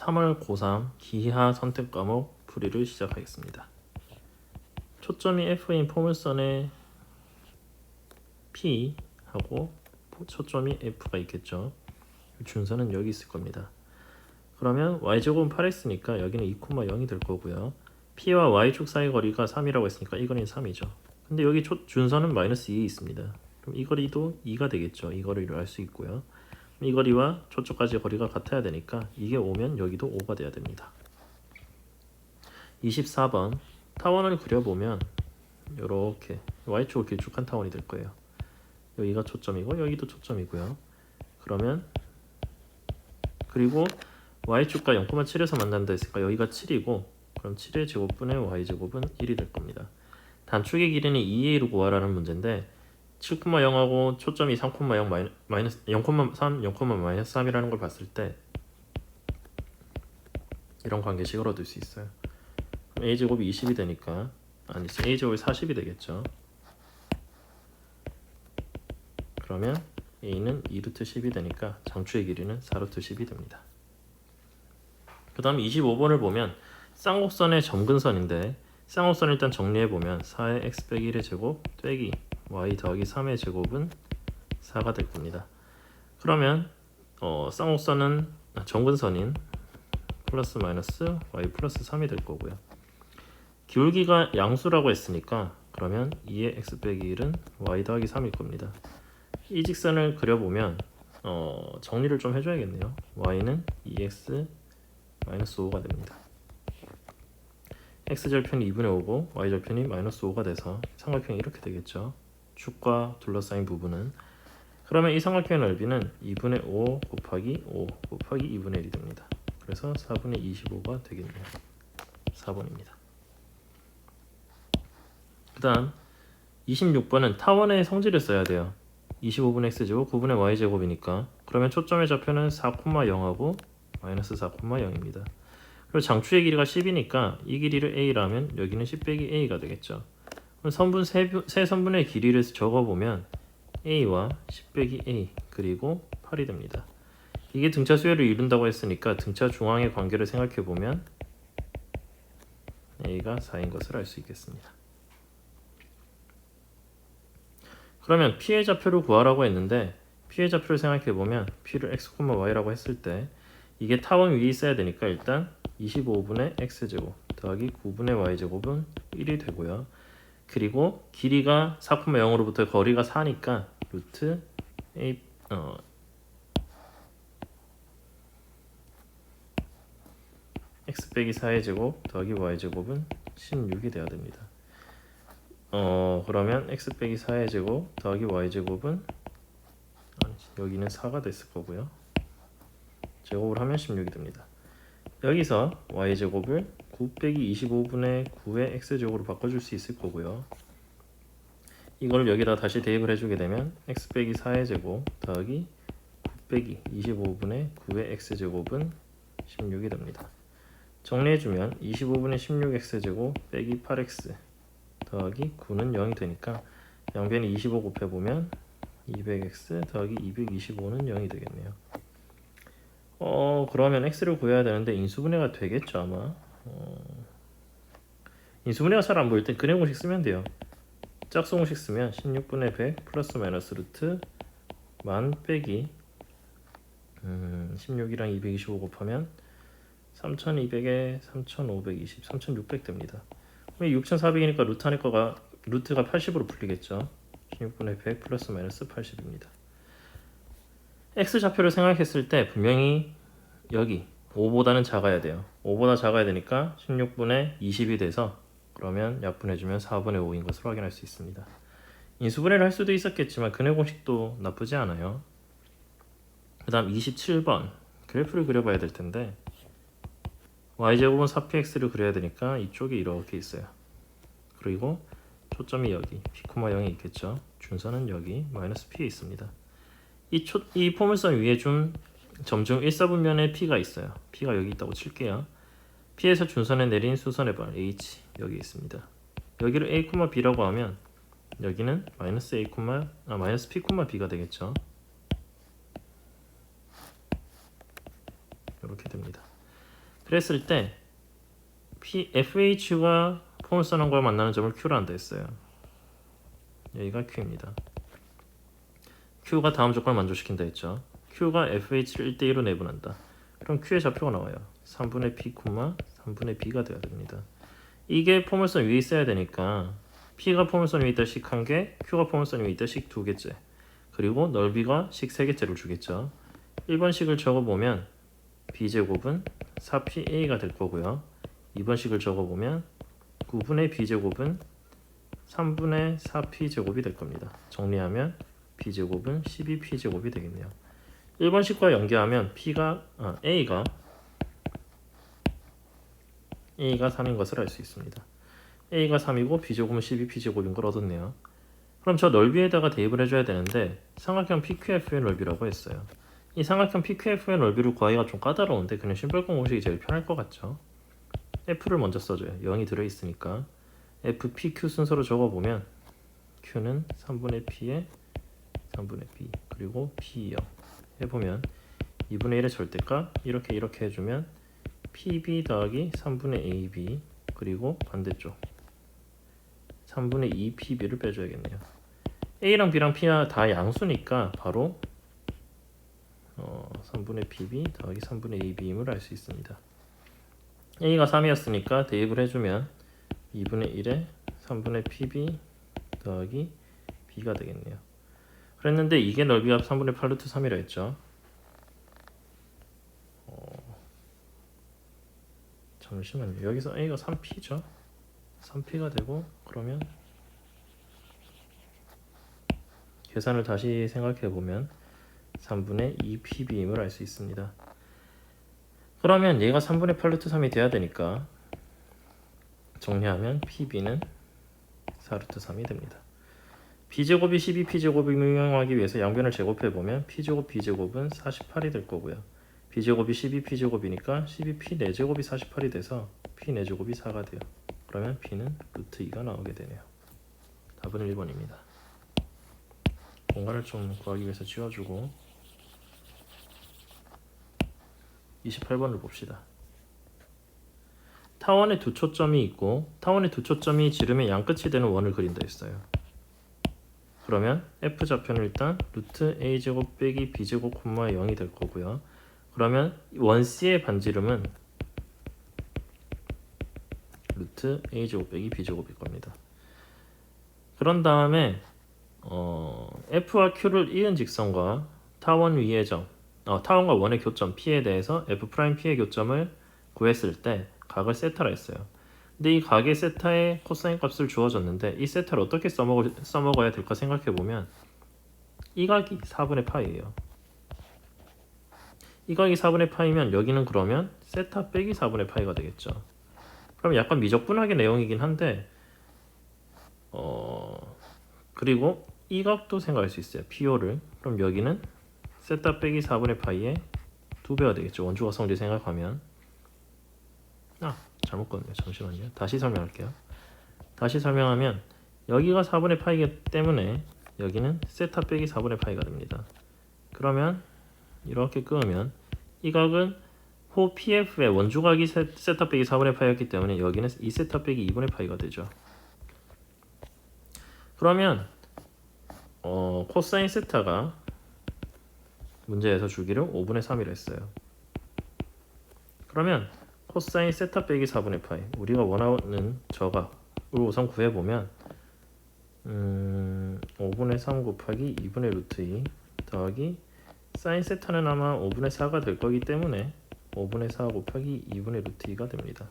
3월 고3 기하 선택 과목 풀이를 시작하겠습니다. 초점이 F인 포물선에 P하고 초점이 F가 있겠죠. 준선은 여기 있을 겁니다. 그러면 y제곱은 8x니까 여기는 2,0이 될 거고요. P와 y축 사이 거리가 3이라고 했으니까 이 거리는 3이죠. 근데 여기 준선은 마이너스 2에 있습니다. 그럼 이 거리도 2가 되겠죠. 이 거리를 알 수 있고요. 이 거리와 저쪽까지 거리가 같아야 되니까 이게 5면 여기도 5가 돼야 됩니다. 24번 타원을 그려보면 이렇게 y축을 길쭉한 타원이 될 거예요. 여기가 초점이고 여기도 초점이고요. 그러면 그리고 y축과 0,7에서 만난다 했으니까 여기가 7이고 그럼 7의 제곱분의 y제곱은 1이 될 겁니다. 단축의 길이는 2a로 구하라는 문제인데 7,0하고 초점이 3,0 마이너스 0,3, 0,-3이라는 걸 봤을 때 이런 관계식을 얻을 수 있어요. 그럼 a제곱이 20이 되니까 a제곱이 40이 되겠죠. 그러면 a는 2루트 10이 되니까 장추의 길이는 4루트 10이 됩니다. 그 다음 25번을 보면 쌍곡선의 점근선인데 쌍곡선 일단 정리해보면 4의 x 빼기 1의 제곱 빼기 y 더하기 3의 제곱은 4가 될 겁니다. 그러면 쌍곡선은 점근선인 플러스 마이너스 y 플러스 3이 될 거고요. 기울기가 양수라고 했으니까 그러면 2의 x 빼기 1은 y 더하기 3일 겁니다. 이 직선을 그려보면 정리를 좀 해줘야겠네요. y는 2x 마이너스 5가 됩니다. x절편이 2분의 5고 y절편이 마이너스 5가 돼서 삼각형이 이렇게 되겠죠. 축과 둘러싸인 부분은 그러면 이 삼각형의 넓이는 2분의 5 곱하기 5 곱하기 2분의 1이 됩니다. 그래서 4분의 25가 되겠네요. 4번입니다. 그 다음 26번은 타원의 성질을 써야 돼요. 25분의 x제곱 9분의 y제곱이니까 그러면 초점의 좌표는 4,0하고 마이너스 4,0입니다. 그리고 장추의 길이가 10이니까 이 길이를 a라면 여기는 10 빼기 a가 되겠죠. 그럼 선분 세 선분의 길이를 적어보면 a와 10 빼기 a 그리고 8이 됩니다. 이게 등차 수열을 이룬다고 했으니까 등차 중앙의 관계를 생각해보면 a가 4인 것을 알 수 있겠습니다. 그러면 p의 좌표를 구하라고 했는데 p의 좌표를 생각해보면 p를 x, y라고 했을 때 이게 타원 위에 있어야 되니까 일단 25분의 x제곱 더하기 9분의 y제곱은 1이 되고요. 그리고 길이가 4,0으로부터 거리가 4니까 루트 a x 빼기 4의 제곱 더하기 y제곱은 16이 돼야 됩니다. 그러면 x 빼기 4의 제곱 더하기 y제곱은 여기는 4가 됐을 거고요. 제곱을 하면 16이 됩니다. 여기서 y제곱을 9 빼기 25분의 9의 x제곱으로 바꿔줄 수 있을 거고요. 이걸 여기다 다시 대입을 해주게 되면 x 빼기 4의 제곱 더하기 9 빼기 25분의 9의 x제곱은 16이 됩니다. 정리해주면 25분의 16x제곱 빼기 8x 더하기 9는 0이 되니까 양변에 25 곱해보면 200x 더하기 225는 0이 되겠네요. 그러면 x를 구해야 되는데 인수분해가 되겠죠 아마. 인수분해가 잘 안 보일 때 근해 공식 쓰면 돼요. 짝수 공식 쓰면 16분의 100 플러스 마이너스 루트 만 빼기 16이랑 225 곱하면 3200에 3520, 3600 됩니다. 6400이니까 루트 안에 거가 루트가 80으로 풀리겠죠. 16분의 100 플러스 마이너스 80입니다. x 좌표를 생각했을 때 분명히 여기 5보다는 작아야 돼요. 5보다 작아야 되니까 16분의 20이 돼서 그러면 약분해주면 4분의 5인 것으로 확인할 수 있습니다. 인수분해를 할 수도 있었겠지만 근해 공식도 나쁘지 않아요. 그 다음 27번 그래프를 그려봐야 될 텐데 y제곱은 4px를 그려야 되니까 이쪽이 이렇게 있어요. 그리고 초점이 여기 p,0이 있겠죠. 준선은 여기 마이너스 p에 있습니다. 이 포물선 위에 준 점중 1사분면에 p가 있어요. p가 여기 있다고 칠게요. p에서 준선에 내린 수선의 발 h 여기 있습니다. 여기를 a, b라고 하면 여기는 마이너스 p, b가 되겠죠. 이렇게 됩니다. 그랬을 때 FH가 포물선함과 만나는 점을 Q로 한다 했어요. 여기가 Q입니다. Q가 다음 조건을 만족시킨다 했죠. Q가 FH를 1대1로 내분한다. 그럼 Q의 좌표가 나와요. 3분의 P, 3분의 B가 되어야 됩니다. 이게 포물선 위에 있어야 되니까 P가 포물선 위에 있다 식 1개, Q가 포물선 위에 있다 식 2개째, 그리고 넓이가 식 3개째를 주겠죠. 1번 식을 적어보면 B제곱은 4PA가 될 거고요. 2번 식을 적어보면 9분의 B제곱은 3분의 4P제곱이 될 겁니다. 정리하면 B제곱은 12P제곱이 되겠네요. 1번 식과 연계하면 A가 3인 것을 알 수 있습니다. A가 3이고 B제곱은 12P제곱인 걸 얻었네요. 그럼 저 넓이에다가 대입을 해줘야 되는데 삼각형 PQF의 넓이라고 했어요. 이 삼각형 PQF의 넓이를 구하기가 좀 까다로운데 그냥 심벌공 공식이 제일 편할 것 같죠. F를 먼저 써줘요. 0이 들어있으니까 FPQ 순서로 적어보면 Q는 3분의 P에 3분의 B 그리고 P0 해보면 2분의 1의 절대값 이렇게 해주면 PB 더하기 3분의 AB 그리고 반대쪽 3분의 2PB를 빼줘야겠네요. A랑 B랑 P가 다 양수니까 바로 3분의 PB 더하기 3분의 AB임을 알 수 있습니다. A가 3이었으니까 대입을 해주면 2분의 1에 3분의 PB 더하기 B가 되겠네요. 그랬는데 이게 넓이가 3분의 8 루트 3이라 했죠. 잠시만요. 여기서 A가 3P죠. 3P가 되고 그러면 계산을 다시 생각해보면 3분의 2PB임을 알 수 있습니다. 그러면 얘가 3분의 8 루트 3이 돼야 되니까 정리하면 PB는 4 루트 3이 됩니다. B제곱이 12P제곱을 명하기 위해서 양변을 제곱해보면 P제곱 B제곱은 48이 될 거고요. B제곱이 12P제곱이니까 12P 4제곱이 48이 돼서 P 4제곱이 4가 돼요. 그러면 P는 루트 2가 나오게 되네요. 답은 1번입니다. 공간을 좀 구하기 위해서 지워주고 28번을 봅시다. 타원에 두 초점이 있고 타원의 두 초점이 지름의 양끝이 되는 원을 그린다 했어요. 그러면 F좌표는 일단 루트 A제곱 빼기 B제곱 콤마 0이 될 거고요. 그러면 원 C의 반지름은 루트 A제곱 빼기 B제곱일 겁니다. 그런 다음에 F와 Q를 이은 직선과 타원 위의 점, 타원과 원의 교점 P에 대해서 F'P의 교점을 구했을 때 각을 세타라 했어요. 근데 이 각의 세타의 코사인 값을 주어졌는데 이 세타를 어떻게 써먹어야 될까 생각해보면 이 각이 4분의 파이예요. 이 각이 4분의 파이면 여기는 그러면 세타 빼기 4분의 파이가 되겠죠. 그럼 약간 미적분하게 내용이긴 한데 그리고 이 각도 생각할 수 있어요. PO를. 그럼 여기는 세타 빼기 4분의 파이의 2배가 되겠죠. 원주가 성질 생각하면 잘못 썼네요. 잠시만요. 다시 설명할게요. 다시 설명하면 여기가 4분의 파이기 때문에 여기는 세타 빼기 4분의 파이가 됩니다. 그러면 이렇게 끄면 이 각은 호 PF의 원주각이 세타 빼기 4분의 파이였기 때문에 여기는 2세타 빼기 2분의 파이가 되죠. 그러면 코사인 세타가 문제에서 주기를 5분의 3이라 했어요. 그러면 코사인 세타 빼기 4분의 파이 우리가 원하는 저각을 우선 구해보면 5분의 3 곱하기 2분의 루트 2 더하기 사인 세타는 아마 5분의 4가 될 거기 때문에 5분의 4 곱하기 2분의 루트 2가 됩니다.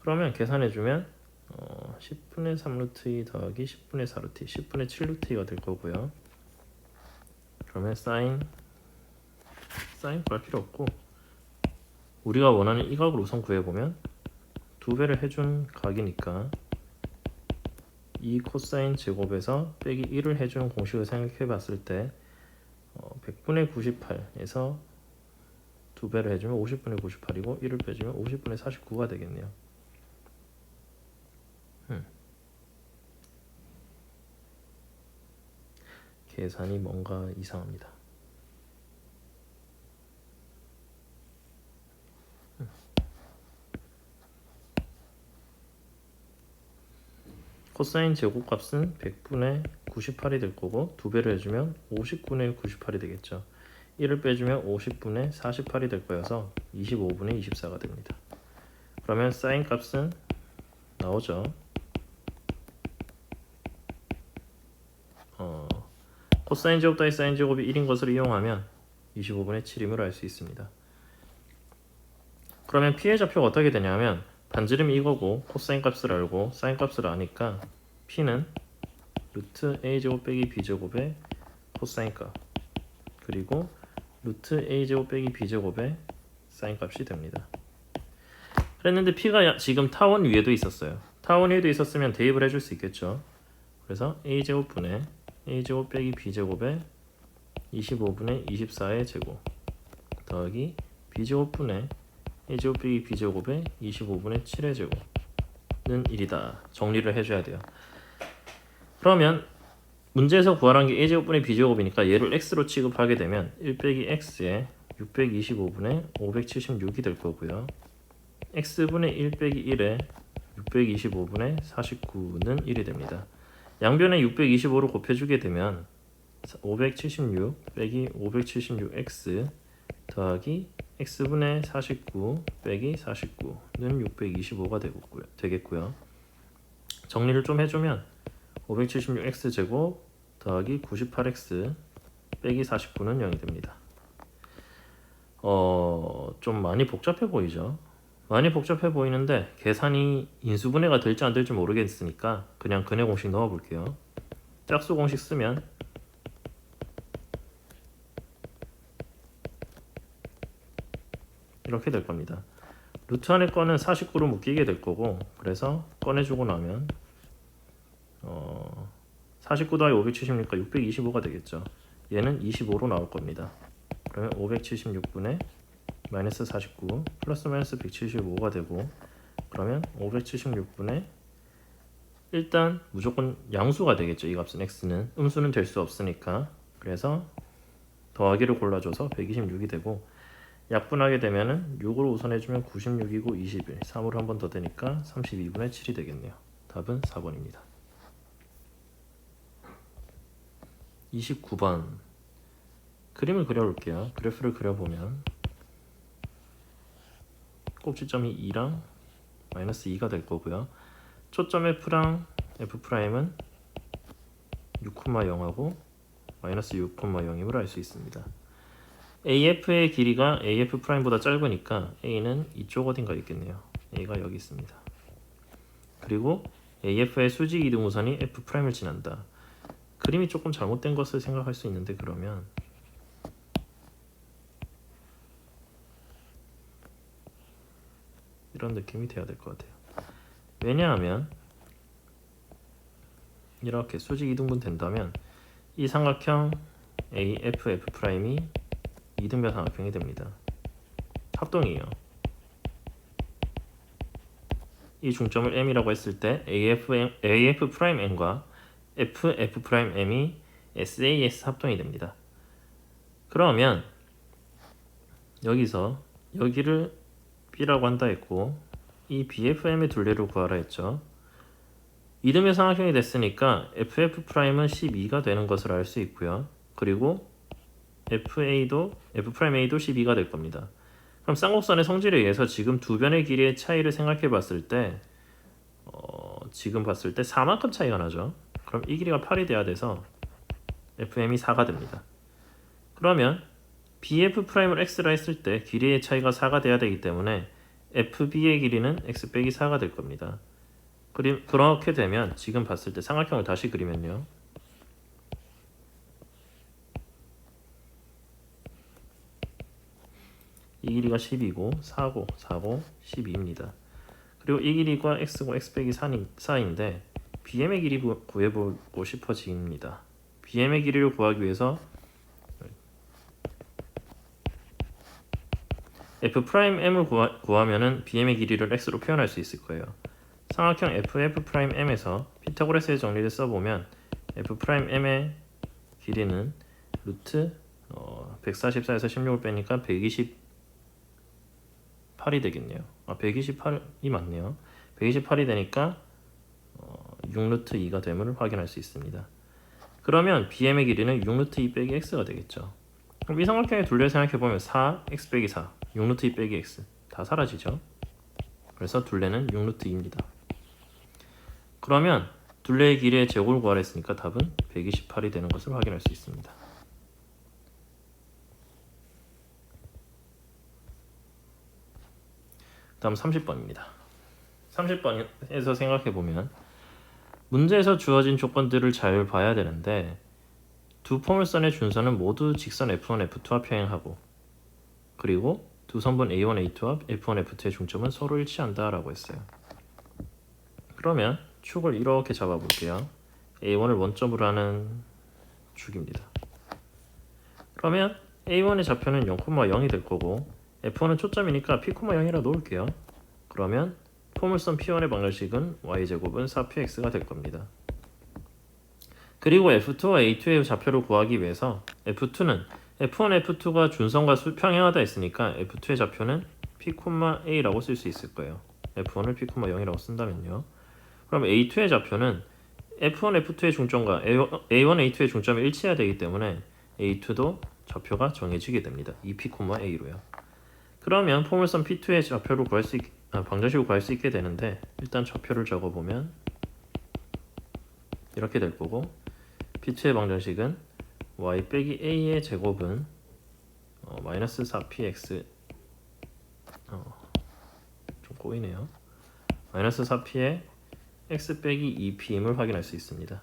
그러면 계산해주면 10분의 3 루트 2 더하기 10분의 4 루트 2 10분의 7 루트 2가 될 거고요. 그러면 사인 구할 필요 없고 우리가 원하는 이 각을 우선 구해보면 2배를 해준 각이니까 이 코사인 제곱에서 빼기 1을 해주는 공식을 생각해봤을 때 100분의 98에서 2배를 해주면 50분의 98이고 1을 빼주면 50분의 49가 되겠네요. 계산이 뭔가 이상합니다. 코사인 제곱값은 100분의 98이 될 거고 2배를 해주면 50분의 98이 되겠죠. 1을 빼주면 50분의 48이 될 거여서 25분의 24가 됩니다. 그러면 사인 값은 나오죠. 코사인 제곱 더하기 사인 제곱이 1인 것을 이용하면 25분의 7임을 알 수 있습니다. 그러면 P의 좌표가 어떻게 되냐면 반지름이 이거고 코사인 값을 알고 사인 값을 아니까 P는 루트 A제곱 빼기 B제곱의 코사인 값 그리고 루트 A제곱 빼기 B제곱의 사인 값이 됩니다. 그랬는데 P가 지금 타원 위에도 있었어요. 타원 위에도 있었으면 대입을 해줄 수 있겠죠. 그래서 A제곱분의 A제곱 빼기 B제곱의 25분의 24의 제곱 더하기 B제곱분의 A제곱 빼기 B제곱의 25분의 7의 제곱은 1이다. 정리를 해줘야 돼요. 그러면 문제에서 구하라는 게 A제곱분의 B제곱이니까 얘를 X로 취급하게 되면 1 빼기 X에 625분의 576이 될 거고요. X분의 1 빼기 1에 625분의 49는 1이 됩니다. 양변에 625를 곱해주게 되면 576 빼기 576X 더하기 X분의 49 빼기 49는 625가 되겠고요. 정리를 좀 해주면 576X제곱 더하기 98X 빼기 49는 0이 됩니다. 좀 많이 복잡해 보이죠? 많이 복잡해 보이는데 계산이 인수분해가 될지 안 될지 모르겠으니까 그냥 근해 공식 넣어 볼게요. 짝수 공식 쓰면 이렇게 될 겁니다. 루트 안에 거는 49로 묶이게 될 거고 그래서 꺼내주고 나면 49 더하기 576이니까 625가 되겠죠. 얘는 25로 나올 겁니다. 그러면 576분의 마이너스 49 플러스 마이너스 175가 되고 그러면 576분의 일단 무조건 양수가 되겠죠. 이 값은 x는 음수는 될 수 없으니까 그래서 더하기를 골라줘서 126이 되고 약분하게 되면은 6으로 우선해주면 96이고 21 3으로 한 번 더 되니까 32분의 7이 되겠네요. 답은 4번입니다. 29번 그림을 그려볼게요. 그래프를 그려보면 꼭지점이 2랑 마이너스 2가 될 거고요. 초점 F랑 F'은 6,0하고 마이너스 6,0임을 알 수 있습니다. AF의 길이가 AF'보다 짧으니까 A는 이쪽 어딘가 있겠네요. A가 여기 있습니다. 그리고 AF의 수직 이등우선이 F'을 지난다. 그림이 조금 잘못된 것을 생각할 수 있는데 그러면 이런 느낌이 돼야 될 것 같아요. 왜냐하면 이렇게 수직 이등분 된다면 이 삼각형 AFF'이 이등변 삼각형이 됩니다. 합동이에요. 이 중점을 M이라고 했을 때 AF'M과 FF'M이 SAS 합동이 됩니다. 그러면 여기서 여기를 B라고 한다 했고 이 BFM의 둘레를 구하라 했죠. 이등변 삼각형이 됐으니까 FF'은 12가 되는 것을 알 수 있고요. 그리고 F'A도 12가 될 겁니다. 그럼 쌍곡선의 성질에 의해서 지금 두 변의 길이의 차이를 생각해 봤을 때 지금 봤을 때 4만큼 차이가 나죠. 그럼 이 길이가 8이 돼야 돼서 FM이 4가 됩니다. 그러면 BF'을 X라 했을 때 길이의 차이가 4가 돼야 되기 때문에 FB의 길이는 X 빼기 4가 될 겁니다. 그렇게 되면 지금 봤을 때 삼각형을 다시 그리면요. 이 길이가 10이고 4고 12입니다. 그리고 이 길이가 X고 X 빼기 4인데 BM의 길이 구해보고 싶어집니다. BM의 길이를 구하기 위해서 F'M을 구하면은 BM의 길이를 X로 표현할 수 있을 거예요. 삼각형 FF'M에서 피타고라스의 정리를 써보면 F'M의 길이는 루트 144에서 16을 빼니까 128이 되겠네요. 128이 맞네요. 128이 되니까 6루트 2가 됨을 확인할 수 있습니다. 그러면 BM의 길이는 6루트 2 빼기 x가 되겠죠. 그럼 이 삼각형의 둘레를 생각해보면 4, x 빼기 4, 6루트 2 빼기 x 다 사라지죠. 그래서 둘레는 6루트 2입니다. 그러면 둘레의 길이의 제곱을 구하라 했으니까 답은 128이 되는 것을 확인할 수 있습니다. 다음 30번입니다. 30번에서 생각해보면 문제에서 주어진 조건들을 잘 봐야 되는데 두 포물선의 준선은 모두 직선 F1, F2와 평행하고 그리고 두 선분 A1, A2와 F1, F2의 중점은 서로 일치한다 라고 했어요. 그러면 축을 이렇게 잡아볼게요. A1을 원점으로 하는 축입니다. 그러면 A1의 좌표는 0,0이 될 거고 F1은 초점이니까 P,0이라 놓을게요. 그러면 포물선 P1의 방정식은 y제곱은 4px가 될 겁니다. 그리고 F2와 A2의 좌표를 구하기 위해서 F2는 F1, F2가 준선과 평행하다 했으니까 F2의 좌표는 P,A라고 쓸 수 있을 거예요. F1을 P,0이라고 쓴다면요. 그럼 A2의 좌표는 F1, F2의 중점과 A1, A2의 중점이 일치해야 되기 때문에 A2도 좌표가 정해지게 됩니다. 2P,A로요. 그러면 포물선 P2의 좌표를 방정식을 구할 수 있게 되는데 일단 좌표를 적어보면 이렇게 될 거고 P2의 방정식은 y 빼기 a의 제곱은 마이너스 4px 좀 꼬이네요. 마이너스 4p의 x 빼기 2p임을 확인할 수 있습니다.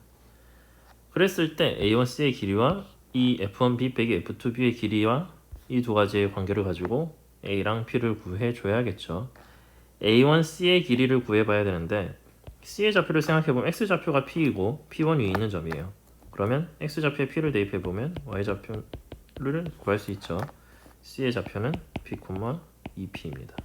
그랬을 때 a1c의 길이와 이 f1b 빼기 f2b의 길이와 이 두 가지의 관계를 가지고 a랑 p를 구해줘야겠죠. a1c의 길이를 구해봐야 되는데 c의 좌표를 생각해보면 x좌표가 p이고 p1 위에 있는 점이에요. 그러면 x좌표에 p를 대입해보면 y좌표를 구할 수 있죠. c의 좌표는 p, 2p입니다.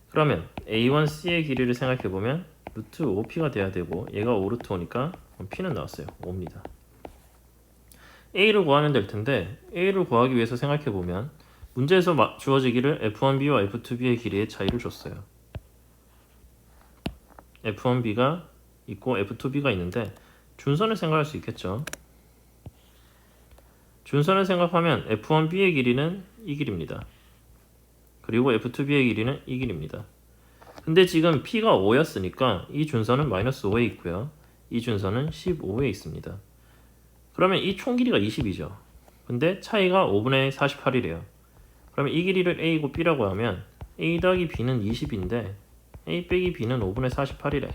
그러면 a1c의 길이를 생각해보면 루트 5p가 돼야 되고 얘가 5루트 5니까 p는 나왔어요. 5입니다. a를 구하면 될 텐데 a를 구하기 위해서 생각해보면 문제에서 주어지기를 f1b와 f2b의 길이의 차이를 줬어요. f1b가 있고 f2b가 있는데 준선을 생각할 수 있겠죠. 준선을 생각하면 f1b의 길이는 이 길입니다. 그리고 f2b의 길이는 이 길입니다. 근데 지금 p가 5였으니까 이 준선은 마이너스 5에 있고요. 이 준선은 15에 있습니다. 그러면 이 총 길이가 20이죠. 근데 차이가 5분의 48이래요. 그러면 이 길이를 a고 b라고 하면 a 더하기 b는 20인데 a 빼기 b는 5분의 48이래.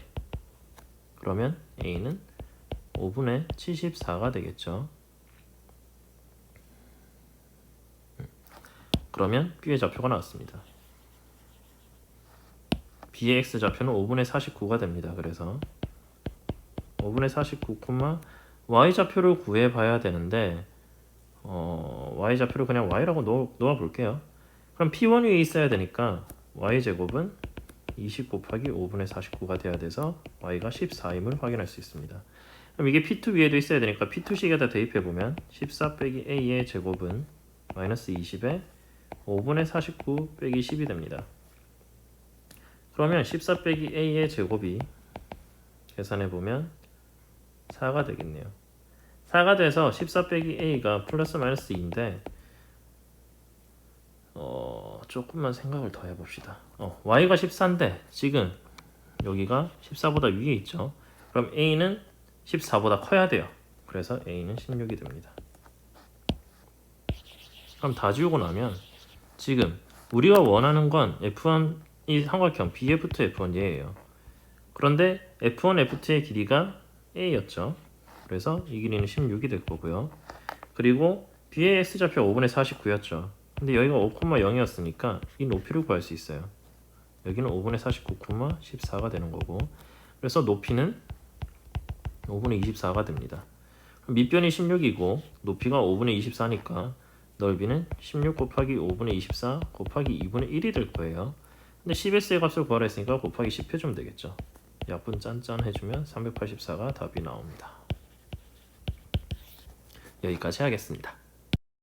그러면 a는 5분의 74가 되겠죠. 그러면 b의 좌표가 나왔습니다. b의 x좌표는 5분의 49가 됩니다. 그래서 5분의 49, y좌표를 구해봐야 되는데 y좌표를 그냥 y라고 놓아볼게요. 그럼 p1 위에 있어야 되니까 y제곱은 20 곱하기 5분의 49가 돼야 돼서 y가 14임을 확인할 수 있습니다. 그럼 이게 p2 위에도 있어야 되니까 p2식에다 대입해보면 14 빼기 a의 제곱은 마이너스 20에 5분의 49 빼기 10이 됩니다. 그러면 14 빼기 a의 제곱이 계산해보면 4가 되겠네요. 4가 돼서 14 빼기 a가 플러스 마이너스 2인데 조금만 생각을 더 해봅시다. y가 14인데 지금 여기가 14보다 위에 있죠. 그럼 a는 14보다 커야 돼요. 그래서 a는 16이 됩니다. 그럼 다 지우고 나면 지금 우리가 원하는 건 F1 이 삼각형 BF2 F1 얘예요. 그런데 F1 F2의 길이가 a였죠. 그래서 이 길이는 16이 될 거고요. 그리고 B의 X좌표가 5분의 49였죠. 근데 여기가 5,0이었으니까 이 높이를 구할 수 있어요. 여기는 5분의 49, 14가 되는 거고 그래서 높이는 5분의 24가 됩니다. 밑변이 16이고 높이가 5분의 24니까 넓이는 16 곱하기 5분의 24 곱하기 2분의 1이 될 거예요. 근데 10S의 값을 구하라 했으니까 곱하기 10 해주면 되겠죠. 약분 짠짠 해주면 384가 답이 나옵니다. 여기까지 하겠습니다.